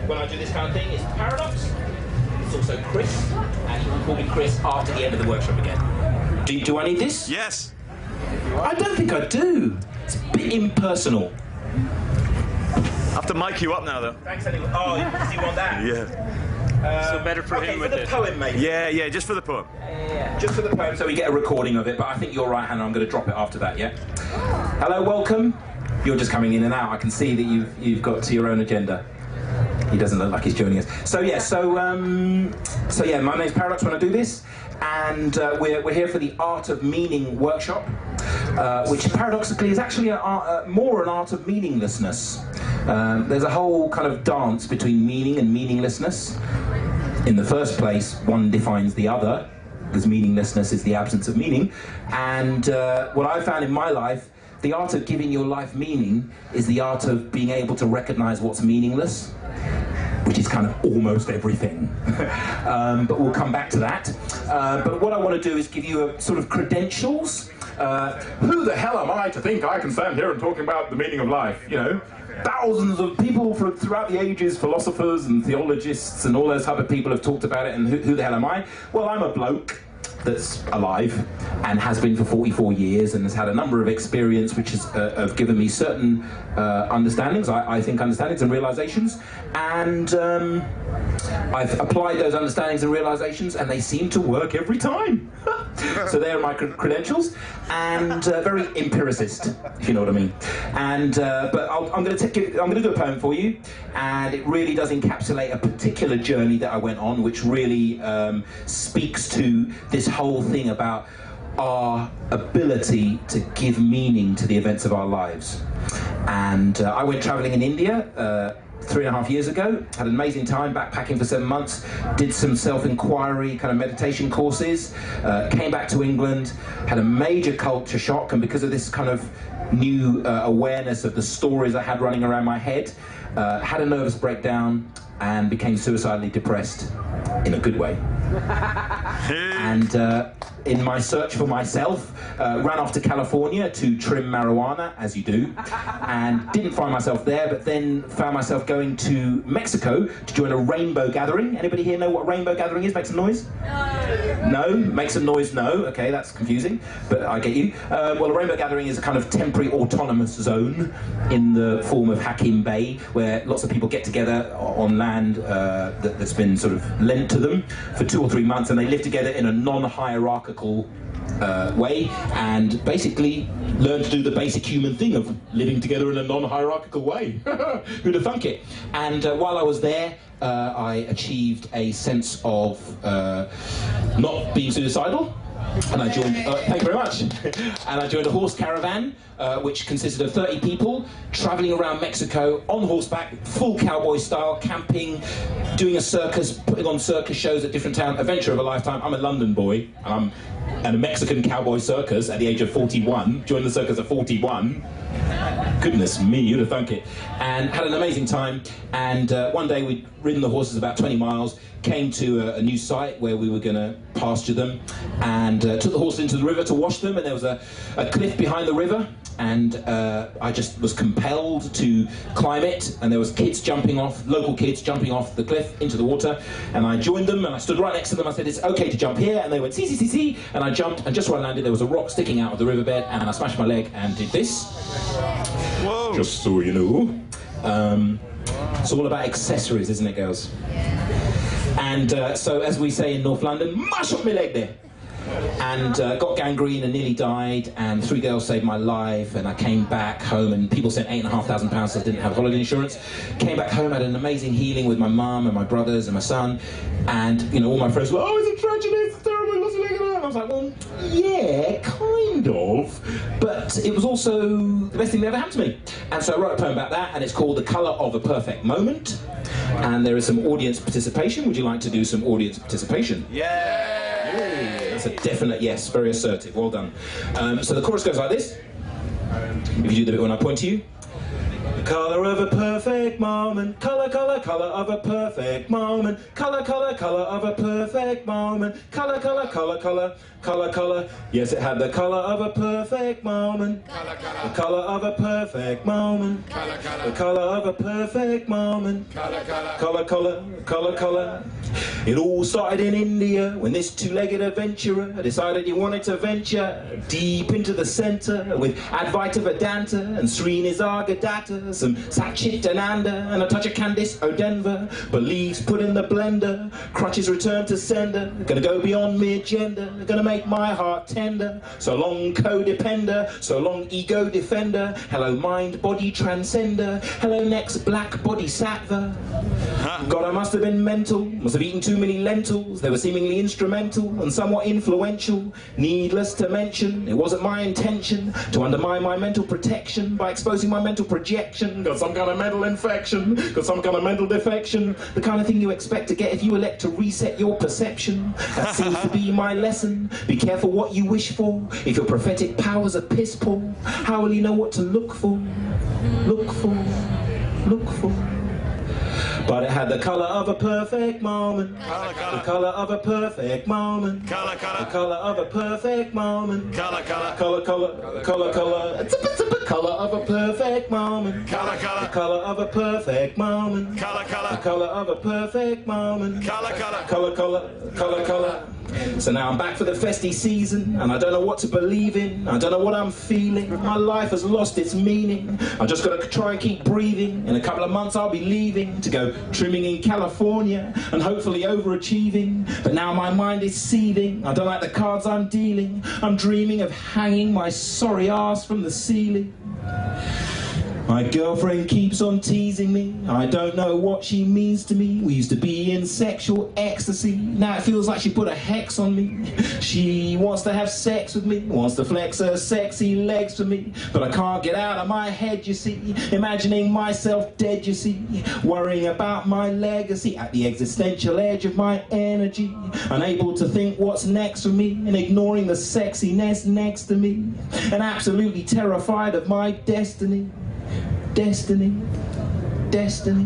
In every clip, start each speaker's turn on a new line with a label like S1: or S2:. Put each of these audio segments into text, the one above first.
S1: when I do this kind of thing is paradox. It's also Chris, and you can call me Chris after the end of the workshop again. Do I need this?
S2: Yes.
S1: I don't think I do. It's a bit impersonal.
S2: I have to mic you up now, though.
S1: Thanks anyway. Oh, do you want that?
S2: Yeah.
S3: So better for him with
S1: the poem, maybe.
S2: Yeah, just for the poem.
S1: Just for the poem, so we get a recording of it, but I think you're right, Hannah, I'm going to drop it after that, yeah? Hello, welcome. You're just coming in and out. I can see that you've got to your own agenda. He doesn't look like he's joining us. So yeah, my name's Paradox when I do this, and we're here for the Art of Meaning workshop, which paradoxically is actually more an art of meaninglessness. There's a whole kind of dance between meaning and meaninglessness. In the first place, one defines the other, because meaninglessness is the absence of meaning. And what I've found in my life, the art of giving your life meaning is the art of being able to recognize what's meaningless, which is kind of almost everything. But we'll come back to that. But what I want to do is give you a sort of credentials. Who the hell am I to think I can stand here and talk about the meaning of life, you know? Thousands of people throughout the ages, philosophers and theologists and all those type of people have talked about it, and who the hell am I? Well, I'm a bloke that's alive and has been for 44 years and has had a number of experience which have given me certain understandings, I think understandings and realizations, and I've applied those understandings and realizations and they seem to work every time. So they're my credentials, and very empiricist, if you know what I mean. And but I'm going to do a poem for you, and it really does encapsulate a particular journey that I went on, which really speaks to this whole thing about our ability to give meaning to the events of our lives. And I went traveling in India 3.5 years ago, had an amazing time backpacking for 7 months, did some self-inquiry kind of meditation courses, came back to England, had a major culture shock, and because of this kind of new awareness of the stories I had running around my head, had a nervous breakdown and became suicidally depressed in a good way. And in my search for myself, ran off to California to trim marijuana, as you do, and didn't find myself there, but then found myself going to Mexico to join a rainbow gathering. Anybody here know what a rainbow gathering is? Make some noise? No? Make some noise, no. Okay, that's confusing, but I get you. Well, a rainbow gathering is a kind of temporary autonomous zone in the form of Hakim Bay, where lots of people get together on land that's been sort of lent to them for 2 or 3 months, and they live together in a non-hierarchical way, and basically learn to do the basic human thing of living together in a non-hierarchical way. Who'd have thunk it? And while I was there, I achieved a sense of not being suicidal. And I joined, thank you very much. And I joined a horse caravan, which consisted of 30 people, traveling around Mexico on horseback, full cowboy style, camping, doing a circus, putting on circus shows at different towns. Adventure of a lifetime. I'm a London boy, and I'm at a Mexican cowboy circus at the age of 41, joined the circus at 41. Goodness me, you'd have thunk it. And had an amazing time, and one day we'd ridden the horses about 20 miles, came to a new site where we were going to pasture them, and took the horses into the river to wash them, and there was a cliff behind the river, and I just was compelled to climb it, and there was kids jumping off, local kids jumping off the cliff into the water, and I joined them, and I stood right next to them. I said, it's okay to jump here, and they went, see, and I jumped, and just where I landed there was a rock sticking out of the riverbed, and I smashed my leg and did this.
S2: Whoa.
S1: Just so you know. It's all about accessories, isn't it, girls? And so, as we say in North London, mash up my leg there. And got gangrene and nearly died, and 3 girls saved my life, and I came back home, and people sent £8,500 because I didn't have holiday insurance. Came back home, had an amazing healing with my mum and my brothers and my son, and you know, all my friends were, oh, it's a tragedy, it's terrible, I lost a leg. And I was like, well, yeah, kind of, but it was also the best thing that ever happened to me. And so I wrote a poem about that, and it's called The Colour of a Perfect Moment, and there is some audience participation. Would you like to do some audience participation?
S2: Yeah!
S1: That's a definite yes, very assertive, well done. So the chorus goes like this, if you do the bit when I point to you. The Color of a perfect moment, color, color, color of a perfect moment, color, color, color of a perfect moment, color, color, color, color, color, color. Yes, it had the color of a perfect moment, the color of a perfect moment, the color of a perfect moment, color, color, color, color. It all started in India when this two-legged adventurer decided he wanted to venture deep into the center with Advaita Vedanta and Srinivasagadatta, some Satchitananda and a touch of Candice O'Denver. Beliefs put in the blender, crutches return to sender. Gonna go beyond mere gender, gonna make my heart tender. So long codepender, so long ego defender. Hello mind body transcender, hello next black bodhisattva. God, I must have been mental, must have eaten too many lentils. They were seemingly instrumental and somewhat influential. Needless to mention, it wasn't my intention to undermine my mental protection by exposing my mental projection. Got some kind of mental infection, got some kind of mental defection. The kind of thing you expect to get if you elect to reset your perception. That seems to be my lesson. Be careful what you wish for. If your prophetic powers are piss poor, how will you know what to look for? Look for, look for. But it had the color of a perfect moment, the color of a perfect moment, the color of a perfect moment, color, color, color, color, color of a perfect moment, the color of a perfect moment, the color of a perfect moment, color, color, color. So now I'm back for the festy season, and I don't know what to believe in, I don't know what I'm feeling. My life has lost its meaning, I just gotta try and keep breathing. In a couple of months I'll be leaving to go trimming in California and hopefully overachieving. But now my mind is seething, I don't like the cards I'm dealing. I'm dreaming of hanging my sorry ass from the ceiling. My girlfriend keeps on teasing me, I don't know what she means to me. We used to be in sexual ecstasy, now it feels like she put a hex on me. She wants to have sex with me, wants to flex her sexy legs for me. But I can't get out of my head, you see, imagining myself dead, you see. Worrying about my legacy at the existential edge of my energy. Unable to think what's next for me and ignoring the sexiness next to me. And absolutely terrified of my destiny. Destiny, destiny.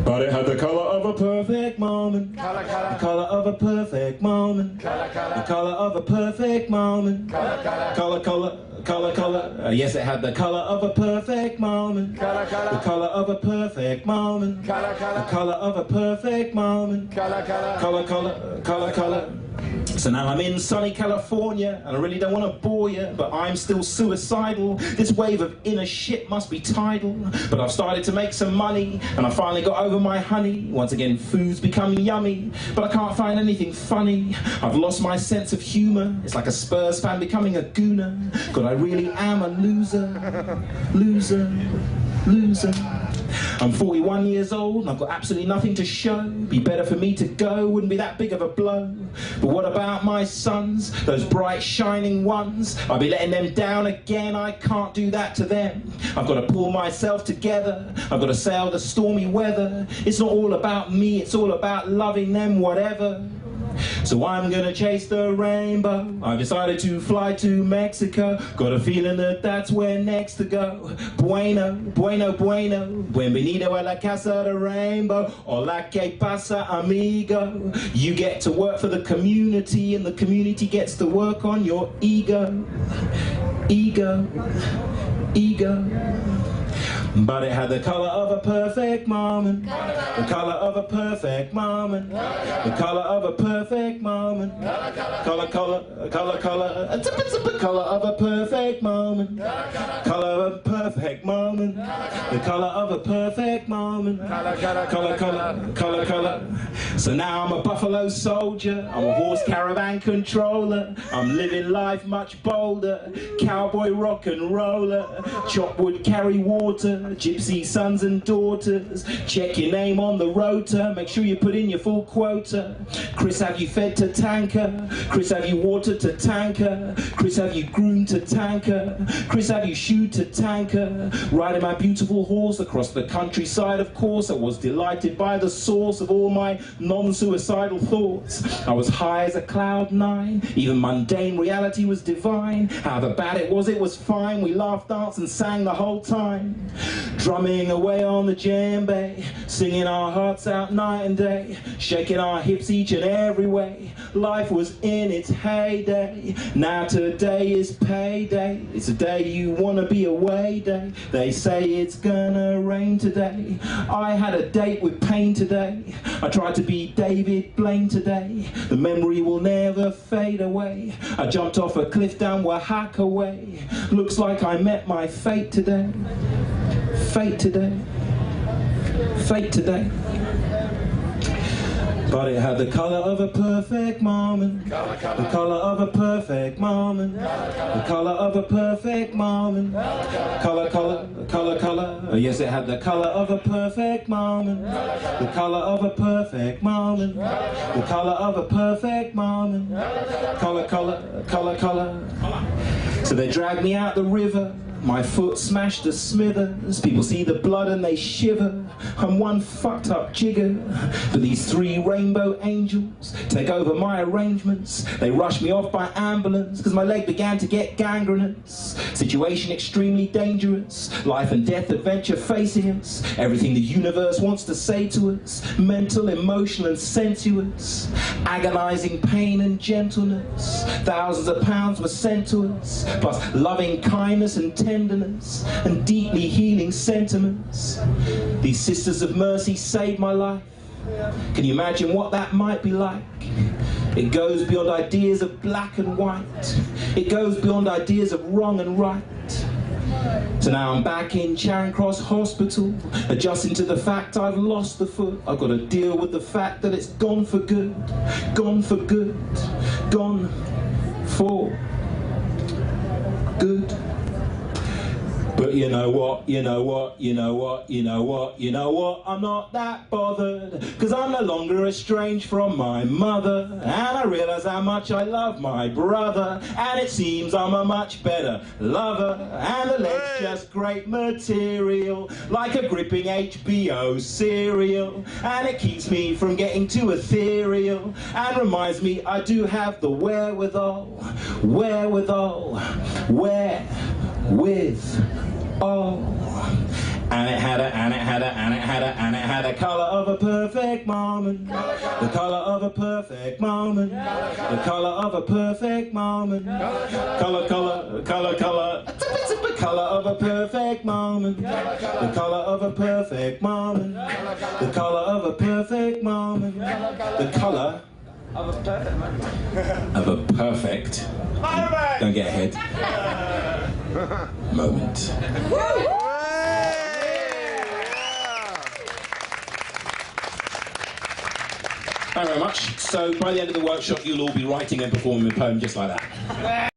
S1: But it had the color of a perfect moment, the color of a perfect moment, the color of a perfect moment, color, color, color, color. Yes, it had the color of a perfect moment, the color of a perfect moment, the color of a perfect moment, color, color, color, color. So now I'm in sunny California, and I really don't want to bore you, but I'm still suicidal. This wave of inner shit must be tidal. But I've started to make some money, and I finally got over my honey. Once again, food's becoming yummy, but I can't find anything funny. I've lost my sense of humour. It's like a Spurs fan becoming a gooner. God, I really am a loser, loser, loser. I'm 41 years old and I've got absolutely nothing to show. Be better for me to go, wouldn't be that big of a blow. But what about my sons, those bright shining ones? I'll be letting them down again, I can't do that to them. I've got to pull myself together, I've got to sail the stormy weather. It's not all about me, it's all about loving them, whatever. So I'm gonna chase the rainbow. I've decided to fly to Mexico. Got a feeling that that's where next to go. Bueno, bueno, bueno. Bienvenido a la casa de rainbow. Hola, que pasa, amigo? You get to work for the community, and the community gets to work on your ego. Ego, ego. But it had the color of a perfect moment, the color of a perfect moment, the color of a perfect moment, color, color, color, color, the color of a perfect moment, color of a perfect moment, the color of a perfect moment, color, color, color, color. So now I'm a buffalo soldier, I'm a horse caravan controller, I'm living life much bolder, cowboy rock and roller, chop wood, carry water, gypsy sons and daughters. Check your name on the rotor, make sure you put in your full quota. Chris, have you fed to tanker? Chris, have you watered to tanker? Chris, have you groomed to tanker? Chris, have you shoed to tanker? Riding my beautiful horse across the countryside, of course. I was delighted by the source of all my non-suicidal thoughts. I was high as a cloud nine, even mundane reality was divine. However bad it was fine. We laughed, danced and sang the whole time. Drumming away on the djembe, singing our hearts out night and day, shaking our hips each and every way. Life was in its heyday, now today is payday. It's a day you wanna be away day. They say it's gonna rain today. I had a date with pain today. I tried to be David Blaine today. The memory will never fade away. I jumped off a cliff down Oaxaca way. Looks like I met my fate today. Fate today. Fate today. But it had the colour of a perfect moment. The colour of a perfect moment. The colour of a perfect moment. Colour, colour, colour, colour. Yes, it had the colour of a perfect moment. The colour of a perfect moment. The colour of a perfect moment. Colour, colour, colour, colour. So they dragged me out the river. My foot smashed to smithers. People see the blood and they shiver. I'm one fucked up jigger. But these three rainbow angels take over my arrangements. They rush me off by ambulance because my leg began to get gangrenous. Situation extremely dangerous. Life and death adventure facing us. Everything the universe wants to say to us. Mental, emotional and sensuous. Agonizing pain and gentleness. Thousands of pounds were sent to us. Plus loving kindness and tenderness and deeply healing sentiments. These sisters of mercy saved my life. Can you imagine what that might be like? It goes beyond ideas of black and white. It goes beyond ideas of wrong and right. So now I'm back in Charing Cross Hospital, adjusting to the fact I've lost the foot. I've got to deal with the fact that it's gone for good. Gone for good. Gone for good. But you know what, you know what, you know what, you know what, you know what, I'm not that bothered, cause I'm no longer estranged from my mother, and I realise how much I love my brother, and it seems I'm a much better lover, and the leg's just great material, like a gripping HBO serial, and it keeps me from getting too ethereal, and reminds me I do have the wherewithal, wherewithal, and it had a colour of a perfect moment. The colour of a perfect moment. The colour of a perfect moment. Colour, colour, colour, colour. The colour of a perfect moment. The colour of a perfect moment. The colour of a perfect moment. The colour of a perfect moment. Of a perfect. Don't get ahead. Moment. Thank you very much. So by the end of the workshop you'll all be writing and performing a poem just like that.